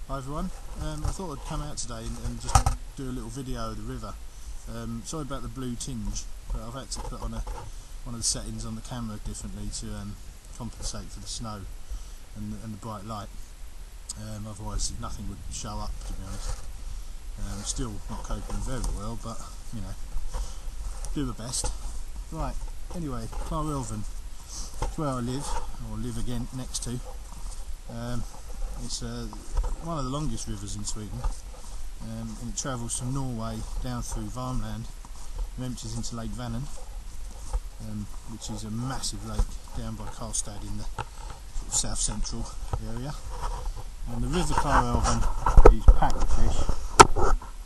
Hi everyone, I thought I'd come out today and just do a little video of the river. Sorry about the blue tinge, but I've had to put on one of the settings on the camera differently to compensate for the snow and the bright light. Otherwise nothing would show up, to be honest. Still not coping very well, but you know, do the best. Right, anyway, Klarälven, it's where I live, or live again next to. It's one of the longest rivers in Sweden, and it travels from Norway down through Värmland and empties into Lake Vänern, which is a massive lake down by Karlstad in the sort of south central area. And the river Klarälven is packed with fish.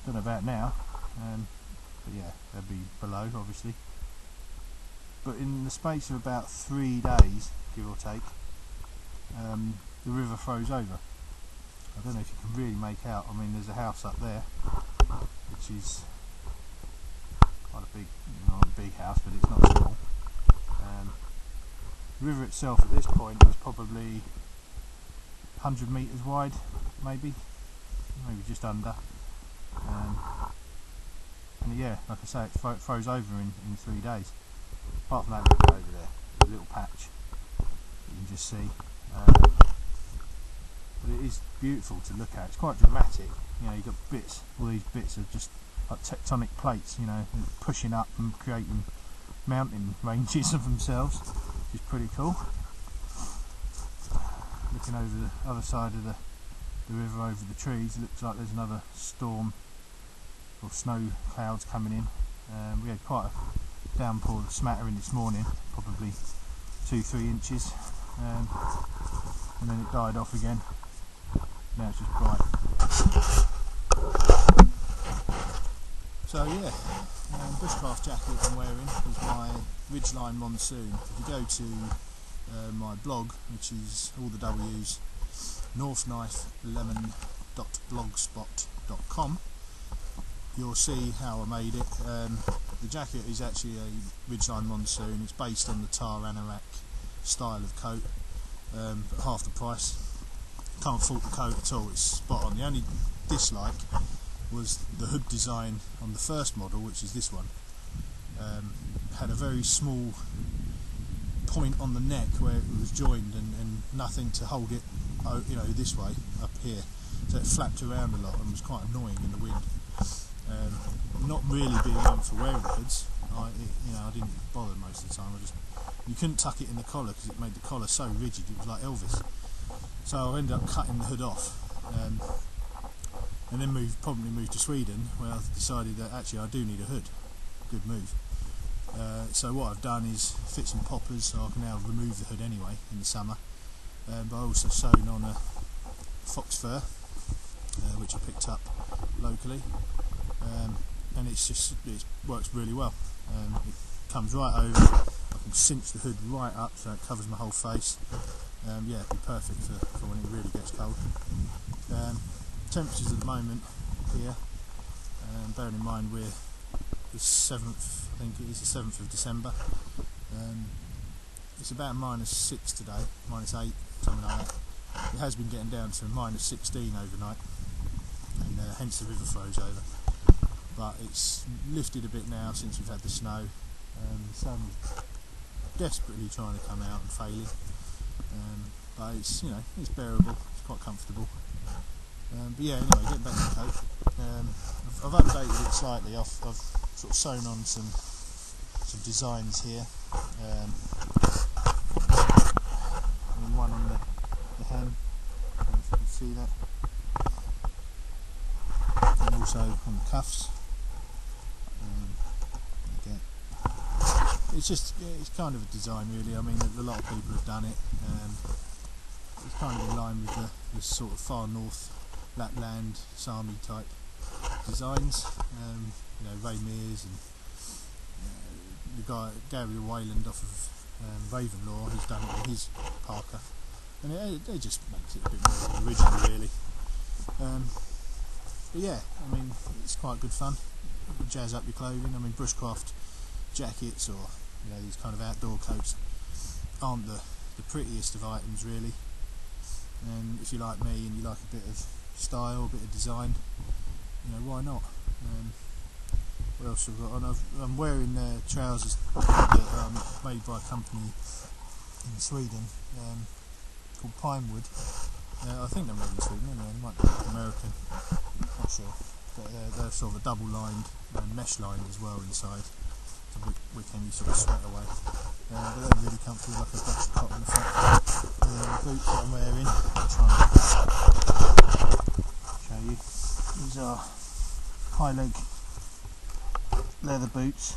Don't know about now, but yeah, they'll be below obviously. But in the space of about 3 days, give or take, the river froze over. I don't know if you can really make out. I mean, there's a house up there, which is quite a big, not a big house, but it's not small. The river itself at this point is probably 100 metres wide, maybe just under. And yeah, like I say, it froze over in 3 days. Apart from that little bit over there, a little patch you can just see. But it is beautiful to look at. It's quite dramatic. You know, you've got bits, all these bits are just like tectonic plates, you know, pushing up and creating mountain ranges of themselves, which is pretty cool. Looking over the other side of the river, over the trees, it looks like there's another storm or snow clouds coming in. We had quite a downpour, smattering this morning, probably 2-3 inches, and then it died off again. Now it's just bright. So yeah, bushcraft jacket I'm wearing is my Ridgeline Monsoon. If you go to my blog, which is all the W's, northknifelemon.blogspot.com, you'll see how I made it. The jacket is actually a Ridgeline Monsoon. It's based on the tar anorak style of coat, but half the price. Can't fault the coat at all, it's spot on. The only dislike was the hood design on the first model, which is this one. Had a very small point on the neck where it was joined and nothing to hold it, you know, this way up here, so it flapped around a lot and was quite annoying in the wind. Not really being one for wearing hoods, I didn't bother most of the time. You couldn't tuck it in the collar because it made the collar so rigid, it was like Elvis. So I ended up cutting the hood off, and then probably moved to Sweden, where I decided that actually I do need a hood. Good move. So what I've done is fit some poppers, so I can now remove the hood anyway in the summer. But I also sewn on a fox fur, which I picked up locally, and it works really well. It comes right over. I can cinch the hood right up so it covers my whole face. Yeah, it'd be perfect for when it really gets cold. Temperatures at the moment here, bearing in mind we're the 7th, I think it is the 7th of December. It's about -6 today, -8, something like that. It has been getting down to -16 overnight, and hence the river froze over. But it's lifted a bit now since we've had the snow. The sun is desperately trying to come out and failing. But it's, you know, it's bearable, it's quite comfortable. But yeah, anyway, getting back to the coat. I've updated it slightly. I've sort of sewn on some designs here. And one on the hem, I don't know if you can see that. And also on the cuffs. Again. It's kind of a design really. I mean, a lot of people have done it. It's kind of in line with the sort of far north Lapland, Sami type designs. You know, Ray Mears and the guy Gary Wayland off of Ravenlaw, who's done it with his parka, and it just makes it a bit more original really. But yeah, I mean, it's quite good fun. You can jazz up your clothing. I mean, bushcraft jackets or, you know, these kind of outdoor coats aren't the prettiest of items really. And if you're like me and you like a bit of style, a bit of design. You know, why not? What else have I got on? I'm wearing trousers that are made by a company in Sweden called Pinewood. I think they're made in Sweden anyway, they might be American, not sure. But they're sort of a double lined and mesh lined as well inside, so weekend you sort of sweat away. But they're really comfortable, like a brush of cotton effect. The boots that I'm wearing, I'll try and show you. These are high leg leather boots,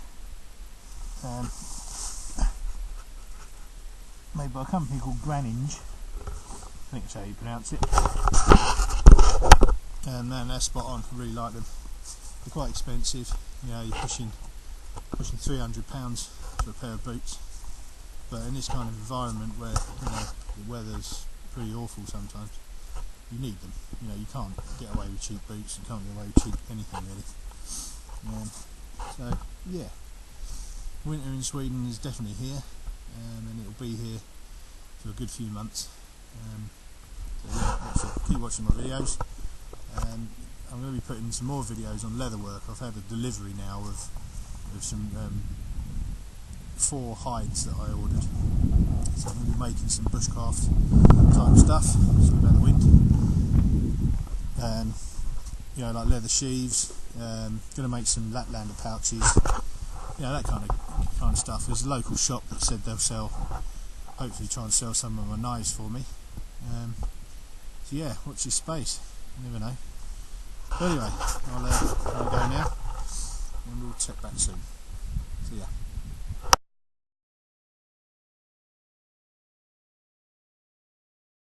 made by a company called Graninge, I think that's how you pronounce it. And man, they're spot on. I really like them. They're quite expensive. You know, you're pushing £300 for a pair of boots. But in this kind of environment where, you know, the weather's pretty awful sometimes, you need them. You know, you can't get away with cheap boots. You can't get away with cheap anything really. So yeah, winter in Sweden is definitely here, and it'll be here for a good few months. So yeah, keep watching my videos. I'm going to be putting some more videos on leatherwork. I've had a delivery now of some 4 hides that I ordered. So I'm going to be making some bushcraft type stuff. Sorry about the wind. You know, like leather sheaves. Going to make some Laplander pouches. You know, that kind of stuff. There's a local shop that said they'll sell. Hopefully, try and sell some of my knives for me. So yeah, watch this space. You never know. But anyway, I'll go now, and we'll check back soon. See ya.